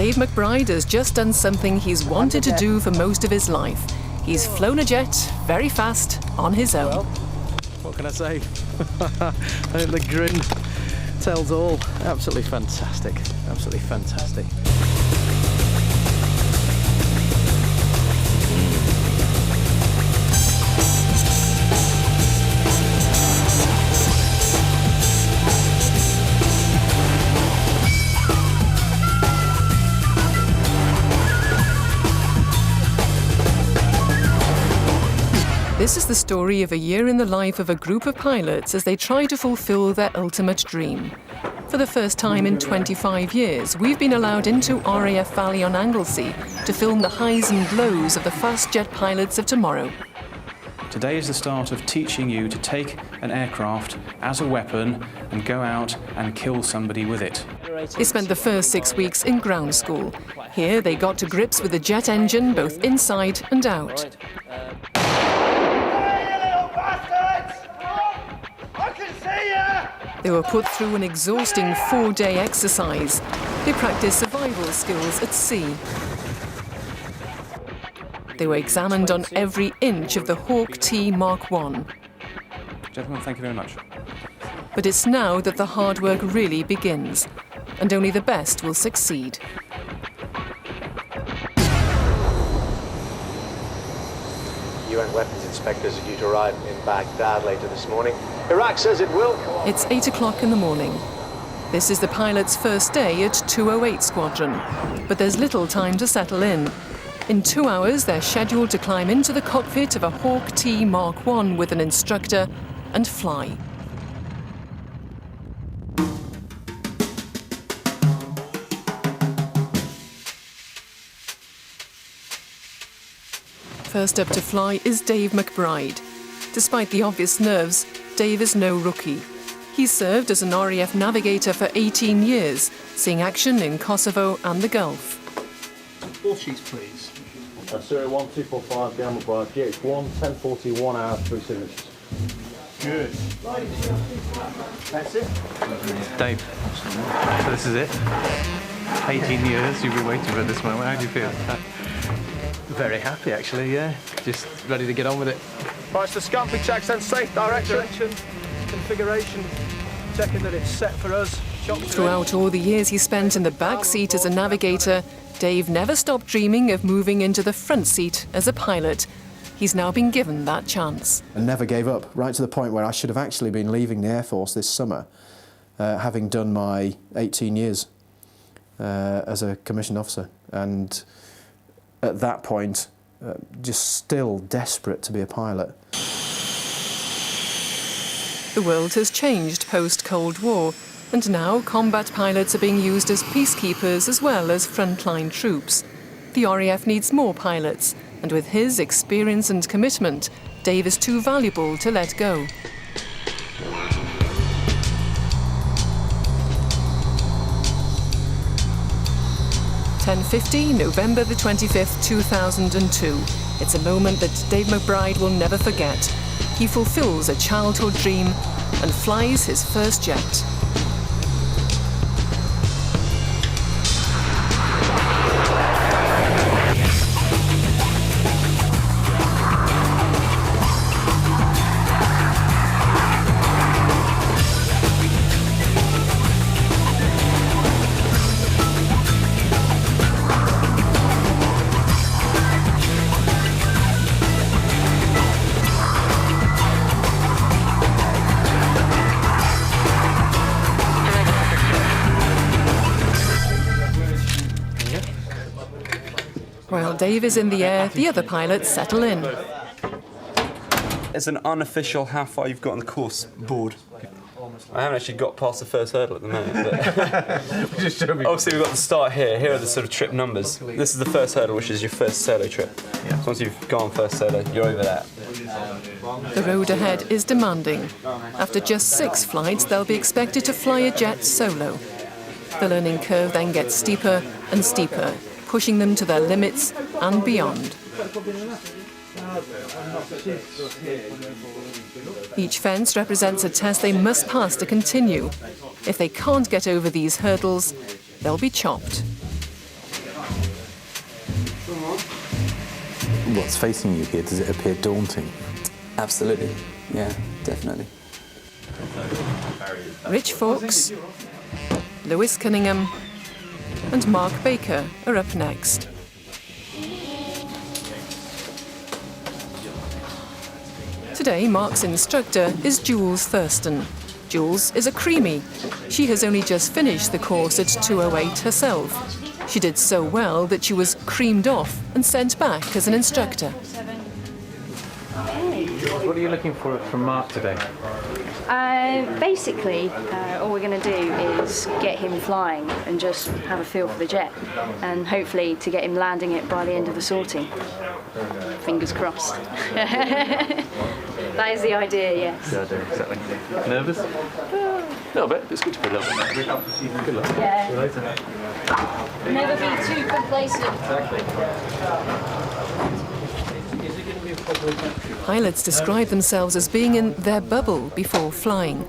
Dave McBryde has just done something he's wanted to do for most of his life. He's flown a jet very fast on his own. Well, what can I say? I think the grin tells all. Absolutely fantastic. Absolutely fantastic. This is the story of a year in the life of a group of pilots as they try to fulfill their ultimate dream. For the first time in 25 years, we've been allowed into RAF Valley on Anglesey to film the highs and lows of the fast jet pilots of tomorrow. Today is the start of teaching you to take an aircraft as a weapon and go out and kill somebody with it. They spent the first 6 weeks in ground school. Here they got to grips with the jet engine both inside and out. They were put through an exhausting 4-day exercise. They practiced survival skills at sea. They were examined on every inch of the Hawk T Mark I. Gentlemen, thank you very much. But it's now that the hard work really begins, and only the best will succeed. UN weapons inspectors are due to arrive in Baghdad later this morning. Iraq says it will. It's 8 o'clock in the morning. This is the pilot's first day at 208 Squadron, but there's little time to settle in. In 2 hours, they're scheduled to climb into the cockpit of a Hawk T Mark I with an instructor and fly. First up to fly is Dave McBryde. Despite the obvious nerves, Dave is no rookie. He's served as an RAF navigator for 18 years, seeing action in Kosovo and the Gulf. All sheets, please. Surrey 1245, Dale McBryde, GH1, 10:41 hours, 3 signatures. Good. That's it. Dave, so this is it. 18 years you've been waiting for this moment. How do you feel? Very happy, actually, yeah. Just ready to get on with it. Right, so scamping checks and safe direction, configuration, checking that it's set for us. Throughout all the years he spent in the back seat as a navigator, Dave never stopped dreaming of moving into the front seat as a pilot. He's now been given that chance. And never gave up, right to the point where I should have actually been leaving the Air Force this summer, having done my 18 years as a commissioned officer. And at that point, just still desperate to be a pilot. The world has changed post-Cold War, and now combat pilots are being used as peacekeepers as well as frontline troops. The RAF needs more pilots, and with his experience and commitment, Dave is too valuable to let go. (10:50, November the 25th, 2002. It's a moment that Dave McBryde will never forget. He fulfills a childhood dream and flies his first jet. While Dave is in the air, the other pilots settle in. It's an unofficial how far you've got on the course board. I haven't actually got past the first hurdle at the moment, but obviously we've got the start here. Here are the sort of trip numbers. This is the first hurdle, which is your first solo trip. So once you've gone first solo, you're over that. The road ahead is demanding. After just 6 flights, they'll be expected to fly a jet solo. The learning curve then gets steeper and steeper, pushing them to their limits and beyond. Each fence represents a test they must pass to continue. If they can't get over these hurdles, they'll be chopped. what's facing you here, does it appear daunting? Absolutely, yeah, definitely. Rich Fawkes, Lewis Cunningham and Mark Baker are up next. Today, Mark's instructor is Jules Thurston. Jules is a creamie. She has only just finished the course at 208 herself. She did so well that she was creamed off and sent back as an instructor. What are you looking for from Mark today? Basically, all we're going to do is get him flying and just have a feel for the jet, and hopefully to get him landing it by the end of the sortie. Fingers crossed. That is the idea, yes. Yeah, I do, exactly. Nervous? A little bit. It's good to be a little bit nervous. Good luck. Yeah. See you later. Never be too complacent. Pilots describe themselves as being in their bubble before flying.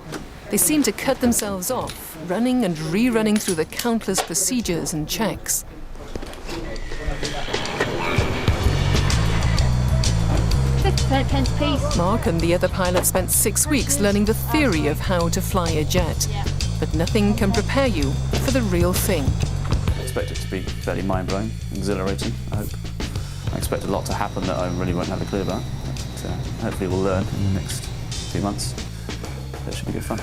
They seem to cut themselves off, running and rerunning through the countless procedures and checks. Pence piece. Mark and the other pilots spent 6 weeks learning the theory of how to fly a jet. But nothing can prepare you for the real thing. I expect it to be fairly mind-blowing, exhilarating, I hope. I expect a lot to happen that I really won't have a clue about. But, hopefully we'll learn in the next few months. That should be good fun.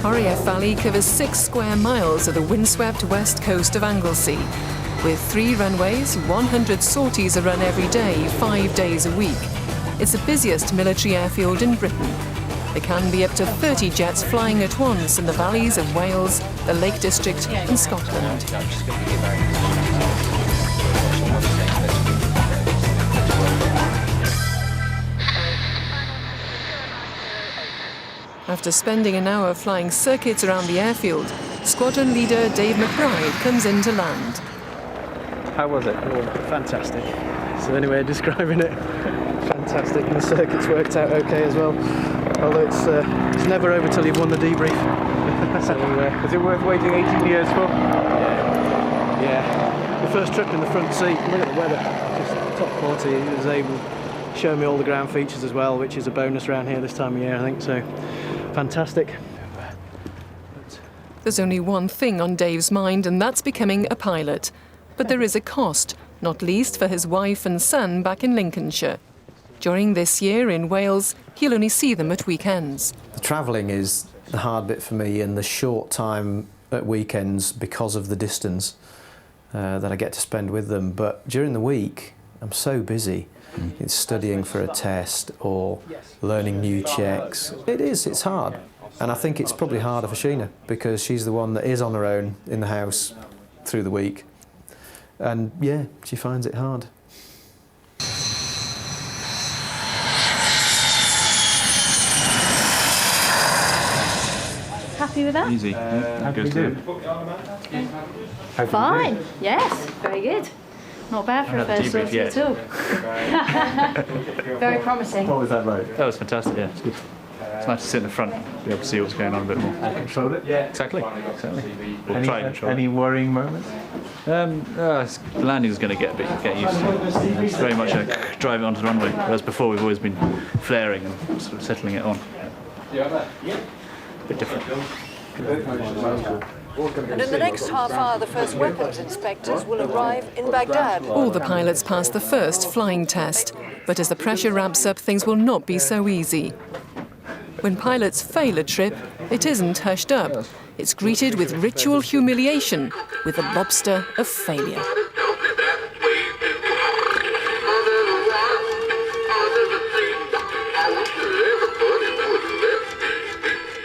RAF Valley covers 6 square miles of the windswept west coast of Anglesey. With 3 runways, 100 sorties are run every day, 5 days a week. It's the busiest military airfield in Britain. There can be up to 30 jets flying at once in the valleys of Wales, the Lake District and Scotland. After spending an hour flying circuits around the airfield, Squadron Leader Dave McBryde comes in to land. How was it? Oh, fantastic. It's the only way of describing it. Fantastic, and the circuits worked out okay as well. Although it's never over till you've won the debrief. So, is it worth waiting 18 years for? Yeah. The first trip in the front seat, look at the weather. Just top quality. It was able to show me all the ground features as well, which is a bonus around here this time of year, I think. So, fantastic. There's only one thing on Dave's mind, and that's becoming a pilot. But there is a cost, not least for his wife and son back in Lincolnshire. During this year in Wales, he'll only see them at weekends. The travelling is the hard bit for me, and the short time at weekends because of the distance that I get to spend with them. But during the week, I'm so busy. It's studying for a test or learning new checks. It's hard. And I think it's probably harder for Sheena because she's the one that is on her own in the house through the week. And yeah, she finds it hard. Happy with that? Easy. How do we do? Fine. Yes, very good. Not bad for a first sortie at all. Very promising. What was that like? That was fantastic, yeah, it's good. It's nice to sit in the front, be able to see what's going on a bit more. Control it? Yeah. Exactly. We'll try and control any worrying moments? The landing's going to get used to. It's very much a driving onto the runway, whereas before we've always been flaring and sort of settling it on. A bit different. And in the next half hour, the first weapons inspectors will arrive in Baghdad. All the pilots pass the first flying test, but as the pressure ramps up, things will not be so easy. When pilots fail a trip, it isn't hushed up. It's greeted with ritual humiliation, with the lobster of failure.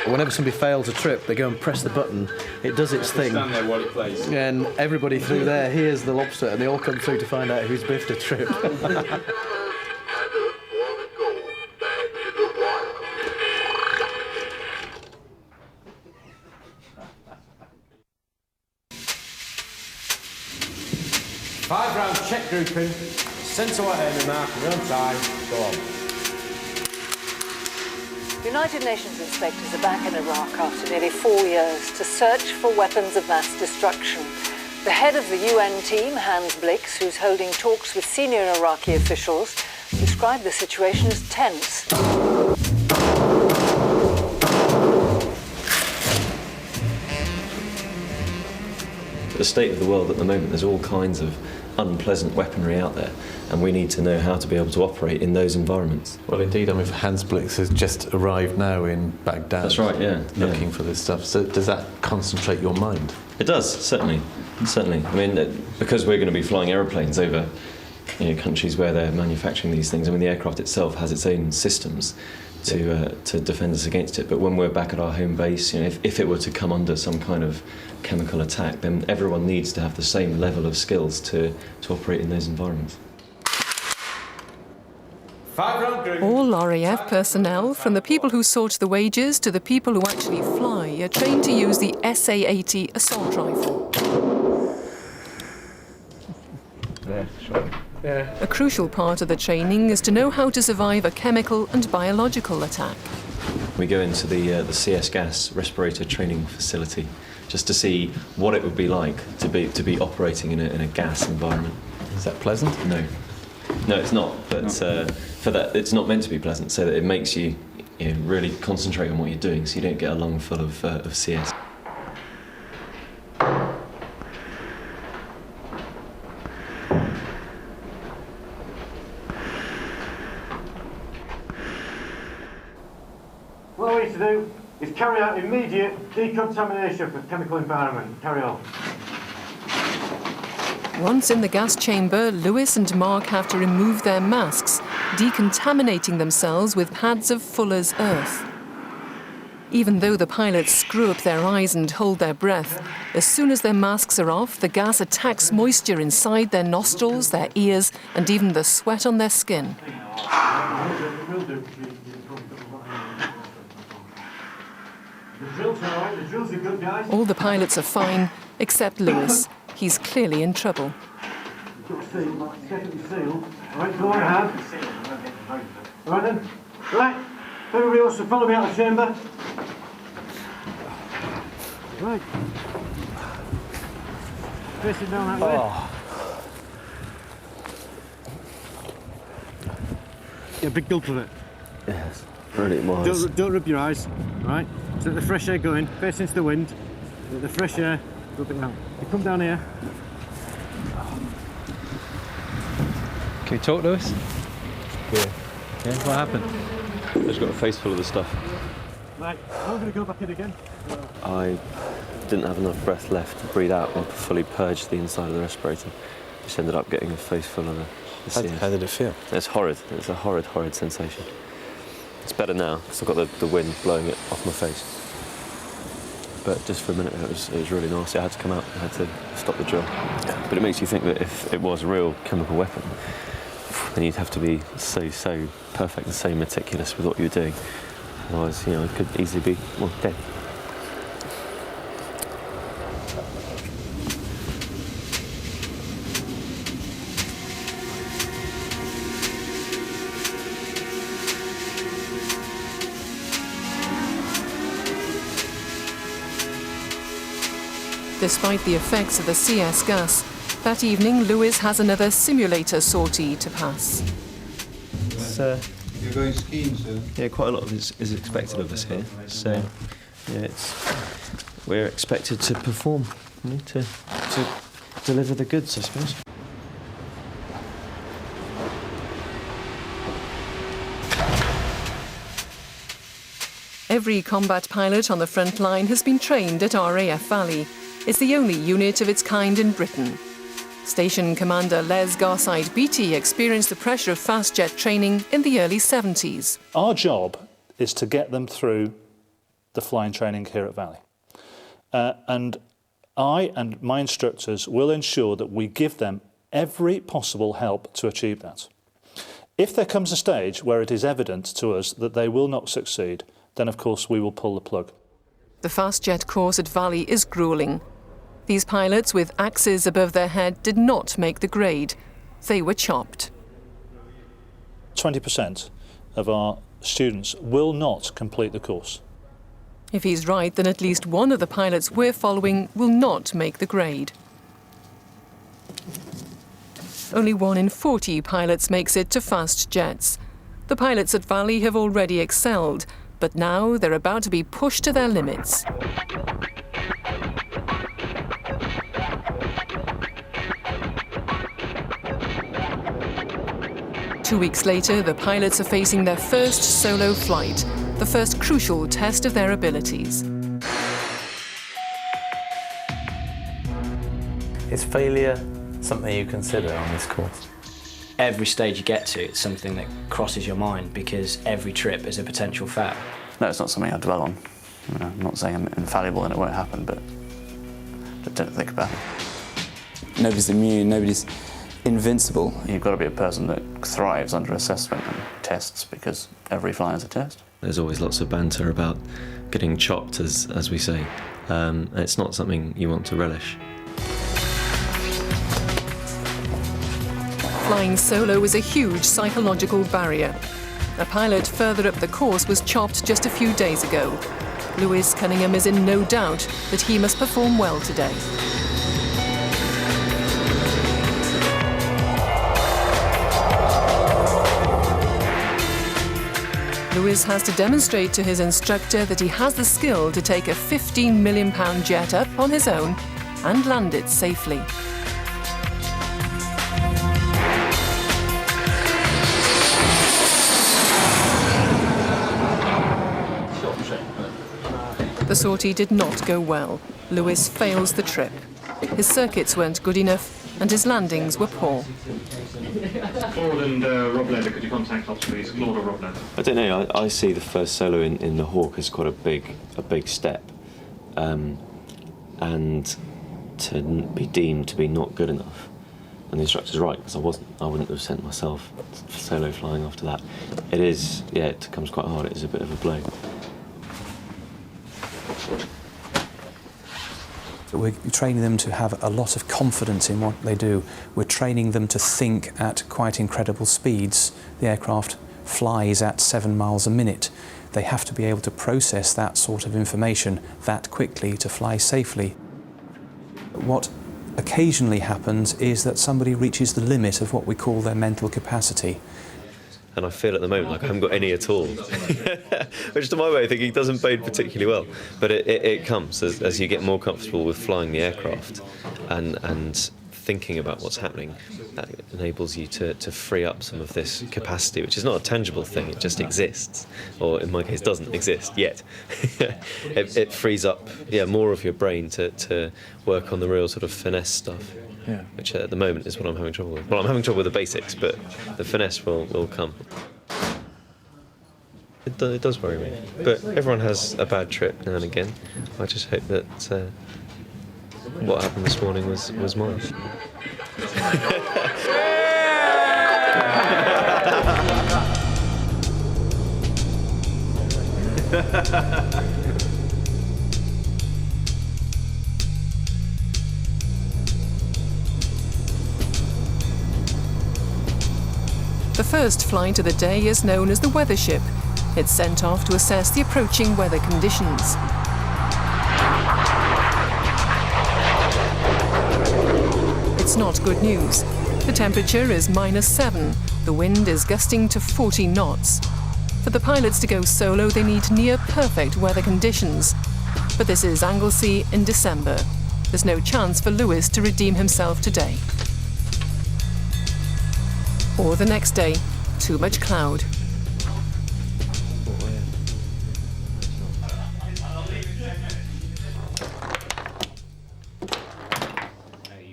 Whenever somebody fails a trip, they go and press the button, it does its thing. Stand there while it plays. And everybody through there hears the lobster and they all come through to find out who's biffed a trip. Five round check grouping. Centre ahead and mark. We're on time. Go on. United Nations inspectors are back in Iraq after nearly 4 years to search for weapons of mass destruction. The head of the UN team, Hans Blix, who's holding talks with senior Iraqi officials, described the situation as tense. The state of the world at the moment, there's all kinds of unpleasant weaponry out there, and we need to know how to be able to operate in those environments. Well, indeed, I mean, Hans Blix has just arrived now in Baghdad. That's right, yeah. Looking for this stuff. So does that concentrate your mind? It does, certainly. Certainly. I mean, because we're going to be flying aeroplanes over countries where they're manufacturing these things, I mean, the aircraft itself has its own systems to defend us against it. But when we're back at our home base, if it were to come under some kind of chemical attack, then everyone needs to have the same level of skills to operate in those environments. All RAF personnel, from the people who sort the wages to the people who actually fly, are trained to use the SA-80 assault rifle. A crucial part of the training is to know how to survive a chemical and biological attack. We go into the CS gas respirator training facility just to see what it would be like to be operating in a gas environment. Is that pleasant? No, it's not. But for that, it's not meant to be pleasant, so that it makes you, really concentrate on what you're doing, so you don't get a lung full of CS. What we need to do is carry out immediate decontamination of the chemical environment. Carry on. Once in the gas chamber, Lewis and Mark have to remove their masks, decontaminating themselves with pads of Fuller's earth. Even though the pilots screw up their eyes and hold their breath, as soon as their masks are off, the gas attacks moisture inside their nostrils, their ears, and even the sweat on their skin. All the pilots are fine, except Lewis. He's clearly in trouble. Right, go on ahead. Right then. Right. Everybody wants to follow me out of the chamber. Right. Facing down that way. Get a big gulp of it. Yes, really it was. Don't rub your eyes, right? So let the fresh air go in, face into the wind. Let the fresh air rub it down. You come down here. Can you talk to us? Yeah. What happened? I just got a face full of the stuff. Right, I'm going to go back in again. I didn't have enough breath left to breathe out and fully purge the inside of the respirator. Just ended up getting a face full of the CS. How did it feel? It's horrid. It's a horrid, horrid sensation. It's better now because I've got the wind blowing it off my face. But just for a minute it was really nasty. I had to come out. I had to stop the drill. But it makes you think that if it was a real chemical weapon, then you'd have to be so perfect and so meticulous with what you were doing. Otherwise, it could easily be dead. Despite the effects of the CS gas, that evening Lewis has another simulator sortie to pass. You're going skiing soon? Yeah, quite a lot of it is expected of us here. So, yeah, we're expected to perform, to deliver the goods, I suppose. Every combat pilot on the front line has been trained at RAF Valley. It's the only unit of its kind in Britain. Station Commander Les Garside-Beatty experienced the pressure of fast jet training in the early 70s. Our job is to get them through the flying training here at Valley. And I and my instructors will ensure that we give them every possible help to achieve that. If there comes a stage where it is evident to us that they will not succeed, then of course we will pull the plug. The fast jet course at Valley is gruelling. These pilots with axes above their head did not make the grade. They were chopped. 20% of our students will not complete the course. If he's right, then at least one of the pilots we're following will not make the grade. Only 1 in 40 pilots makes it to fast jets. The pilots at Valley have already excelled, but now they're about to be pushed to their limits. Two weeks later, the pilots are facing their first solo flight, the first crucial test of their abilities. Is failure something you consider on this course? Every stage you get to, it's something that crosses your mind because every trip is a potential fail. No, it's not something I dwell on. I'm not saying I'm infallible and it won't happen, but don't think about it. Nobody's immune, nobody's invincible. You've got to be a person that thrives under assessment and tests because every fly is a test. There's always lots of banter about getting chopped, as we say. It's not something you want to relish. Flying solo is a huge psychological barrier. A pilot further up the course was chopped just a few days ago. Lewis Cunningham is in no doubt that he must perform well today. Lewis has to demonstrate to his instructor that he has the skill to take a £15 million jet up on his own and land it safely. The sortie did not go well. Lewis fails the trip. His circuits weren't good enough and his landings were poor. Forward and Rob Lender, could you contact ops please? Ldr Rob Lender. I don't know. I see the first solo in the Hawk as quite a big step, and to be deemed to be not good enough. And the instructor's right, because I wouldn't have sent myself solo flying after that. It is, yeah, it comes quite hard. It is a bit of a blow. We're training them to have a lot of confidence in what they do. We're training them to think at quite incredible speeds. The aircraft flies at 7 miles a minute. They have to be able to process that sort of information that quickly to fly safely. What occasionally happens is that somebody reaches the limit of what we call their mental capacity. And I feel at the moment like I haven't got any at all, which to my way of thinking doesn't bode particularly well. But it comes as you get more comfortable with flying the aircraft and thinking about what's happening. That enables you to free up some of this capacity, which is not a tangible thing, it just exists, or in my case doesn't exist yet. It frees up more of your brain to work on the real sort of finesse stuff. Yeah. Which at the moment is what I'm having trouble with. Well, I'm having trouble with the basics, but the finesse will come. It does worry me. But everyone has a bad trip now and again. I just hope that what happened this morning was mine. The first flight of the day is known as the weather ship. It's sent off to assess the approaching weather conditions. It's not good news. The temperature is -7. The wind is gusting to 40 knots. For the pilots to go solo, they need near-perfect weather conditions. But this is Anglesey in December. There's no chance for Lewis to redeem himself today. Or the next day, too much cloud.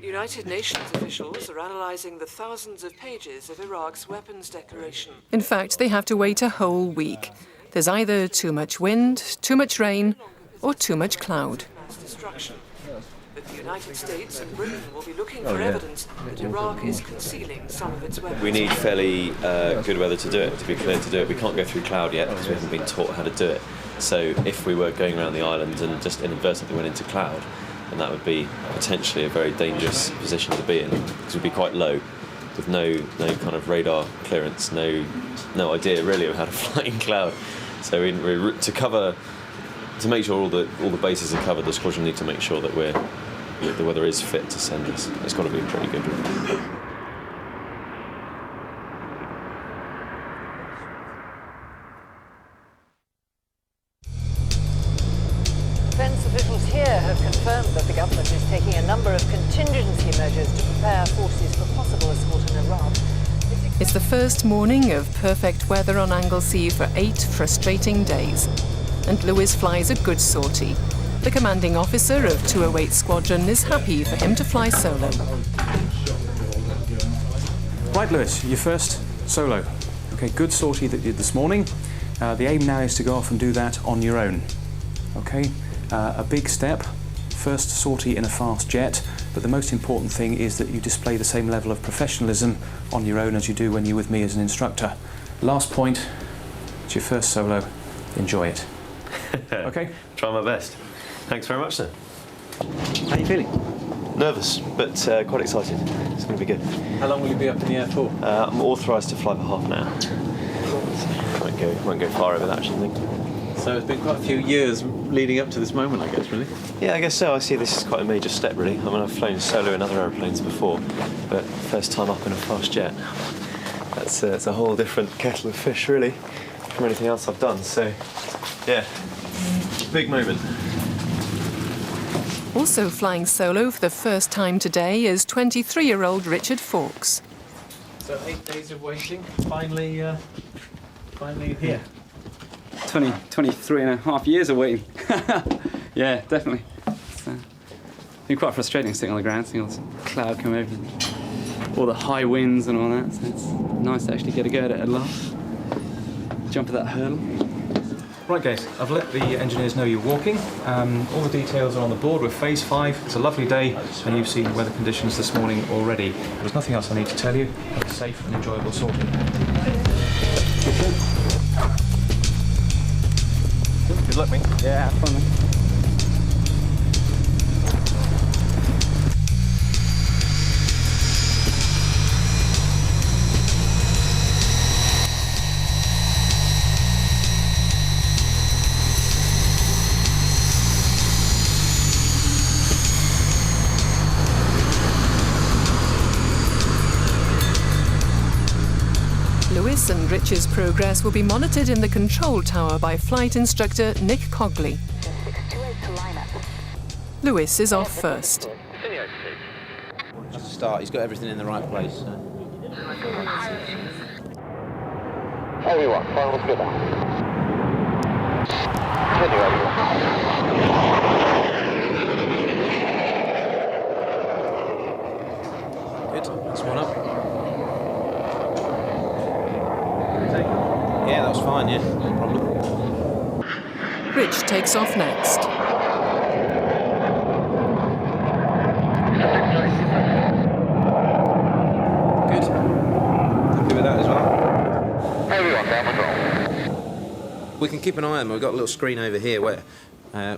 United Nations officials are analysing the thousands of pages of Iraq's weapons declaration. In fact, they have to wait a whole week. There's either too much wind, too much rain, or too much cloud. Mass destruction. But the United States and Britain will be looking for evidence that Iraq is concealing some of its weapons. We need fairly good weather to do it, to be clear to do it. We can't go through cloud yet because we haven't been taught how to do it. So if we were going around the island and just inadvertently went into cloud, then that would be potentially a very dangerous position to be in because we'd be quite low. with no kind of radar clearance, no idea really of how to fly in cloud. So to make sure all the bases are covered, the squadron need to make sure that the weather is fit to send us. It's got to be pretty good. Defence officials here have confirmed that the government is taking a number of contingency measures to prepare forces for possible assault in Iraq. It's the first morning of perfect weather on Anglesey for 8 frustrating days. And Lewis flies a good sortie. The commanding officer of 208 Squadron is happy for him to fly solo. Right, Lewis, your first solo. Okay, good sortie that you did this morning. The aim now is to go off and do that on your own. Okay, a big step, first sortie in a fast jet, but the most important thing is that you display the same level of professionalism on your own as you do when you're with me as an instructor. Last point, it's your first solo. Enjoy it. Okay. Try my best. Thanks very much, sir. How are you feeling? Nervous, but quite excited. It's going to be good. How long will you be up in the air for? I'm authorised to fly for half an hour. So won't go far over that, I shouldn't think. So it's been quite a few years leading up to this moment, I guess, really? Yeah, I guess so. I see this as quite a major step, really. I mean, I've flown solo in other aeroplanes before, but first time up in a fast jet. That's it's a whole different kettle of fish, really, from anything else I've done. So, yeah, big moment. Also flying solo for the first time today is 23-year-old Richard Fawkes. So 8 days of waiting, finally here. 23 and a half years of waiting. Yeah, definitely. It's been quite frustrating sitting on the ground, seeing all this cloud come over, all the high winds and all that. So it's nice to actually get a go at it at last. Jump at that hurdle. Right, guys, I've let the engineers know you're walking. All the details are on the board with Phase 5. It's a lovely day, and you've seen weather conditions this morning already. There's nothing else I need to tell you. Have a safe and enjoyable sortie. Good luck, mate. Yeah, have fun, mate. Lewis and Rich's progress will be monitored in the control tower by flight instructor Nick Cogley. Lewis is off first. That's a start. He's got everything in the right place. Everyone, finals good now. Good. That's one up. Yeah, that was fine, yeah, no problem. Rich takes off next. Good. Happy with that as well. Everyone, down control. We can keep an eye on them. We've got a little screen over here where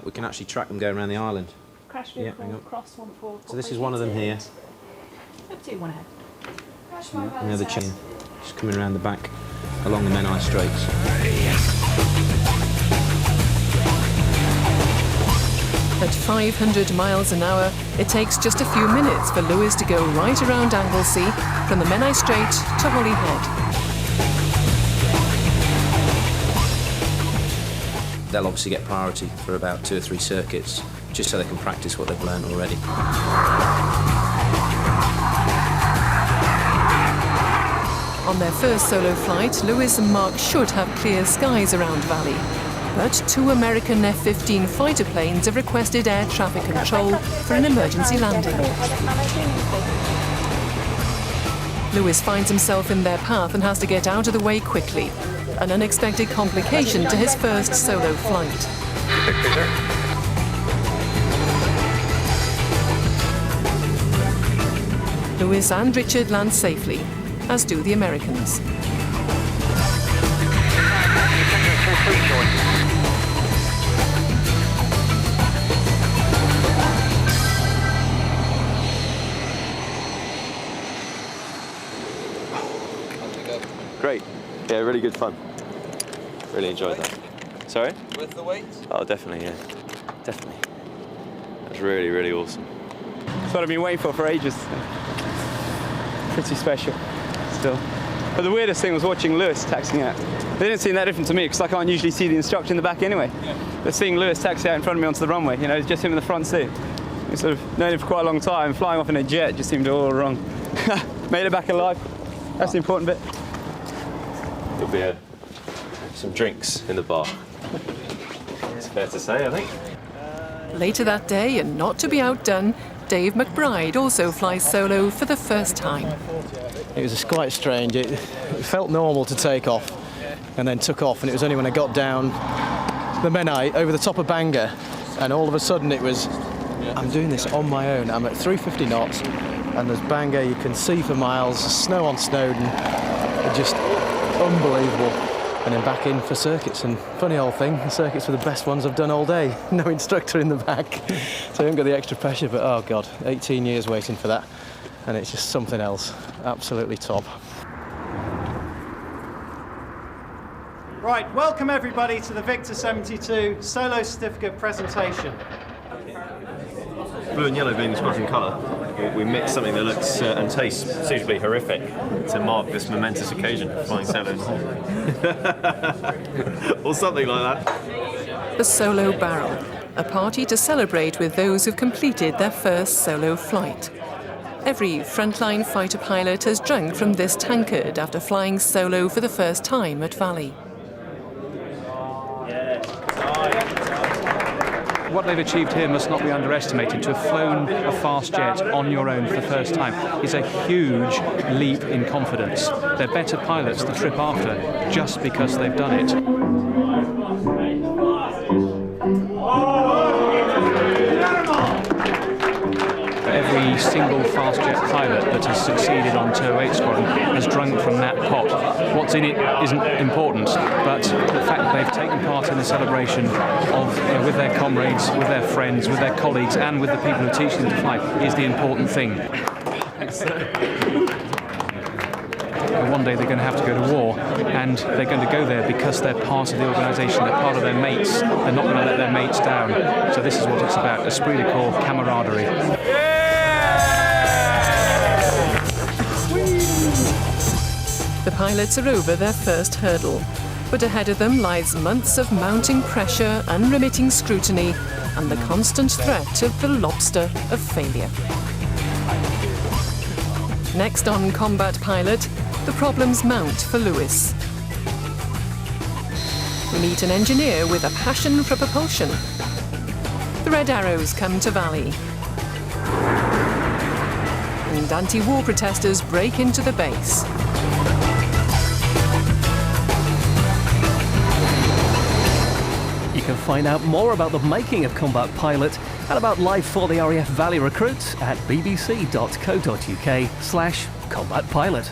we can actually track them going around the island. Crash Yeah, vehicle, hang on. cross 14. So this is one of them here. Up to one ahead. And the other chain. Just coming around the back along the Menai Straits. At 500 miles an hour, it takes just a few minutes for Lewis to go right around Anglesey from the Menai Strait to Holyhead. They'll obviously get priority for about 2 or 3 circuits, just so they can practice what they've learned already. On their first solo flight, Lewis and Mark should have clear skies around Valley. But 2 American F-15 fighter planes have requested air traffic control for an emergency landing. Lewis finds himself in their path and has to get out of the way quickly. An unexpected complication to his first solo flight. Lewis and Richard land safely, as do the Americans. Yeah, really good fun. Really enjoyed that. Sorry? Worth the wait? Oh, definitely, yeah. Definitely. It was really, really awesome. It's what I've been waiting for ages. Pretty special, still. But the weirdest thing was watching Lewis taxiing out. They didn't seem that different to me because I can't usually see the instructor in the back anyway. But seeing Lewis taxi out in front of me onto the runway, you know, it's just him in the front seat. We sort of known him for quite a long time. Flying off in a jet just seemed all wrong. Made it back alive. That's the important bit. There'll be some drinks in the bar. It's fair to say, I think. Later that day, and not to be outdone, Dave McBryde also flies solo for the first time. It was quite strange. It felt normal to take off and then took off, and it was only when I got down the Menai over the top of Bangor, and all of a sudden it was, I'm doing this on my own. I'm at 350 knots, and there's Bangor, you can see for miles, snow on Snowdon, just unbelievable. And then back in for circuits, and funny old thing, the circuits were the best ones I've done all day. No instructor in the back, so I haven't got the extra pressure, but oh God, 18 years waiting for that, and it's just something else. Absolutely top. Right, welcome everybody to the Victor 72 Solo Certificate presentation. Blue and yellow being the squadron colour, we mix something that looks and tastes suitably horrific to mark this momentous occasion of flying solo in the hole. Or something like that. The Solo Barrel, a party to celebrate with those who've completed their first solo flight. Every frontline fighter pilot has drunk from this tankard after flying solo for the first time at Valley. What they've achieved here must not be underestimated. To have flown a fast jet on your own for the first time is a huge leap in confidence. They're better pilots the trip after just because they've done it. Every single fast jet pilot that has succeeded on 208 Squadron has drunk from that pot. What's in it isn't important, but the fact that they've taken part in the celebration of, with their comrades, with their friends, with their colleagues, and with the people who teach them to fly is the important thing. And one day they're going to have to go to war, and they're going to go there because they're part of the organisation, they're part of their mates, they're not going to let their mates down. So this is what it's about, esprit de corps, camaraderie. The pilots are over their first hurdle, but ahead of them lies months of mounting pressure, unremitting scrutiny, and the constant threat of the lobster of failure. Next on Combat Pilot, the problems mount for Lewis. We meet an engineer with a passion for propulsion. The Red Arrows come to Valley. And anti-war protesters break into the base. You can find out more about the making of Combat Pilot and about Life for the RAF Valley recruits at bbc.co.uk/combatpilot.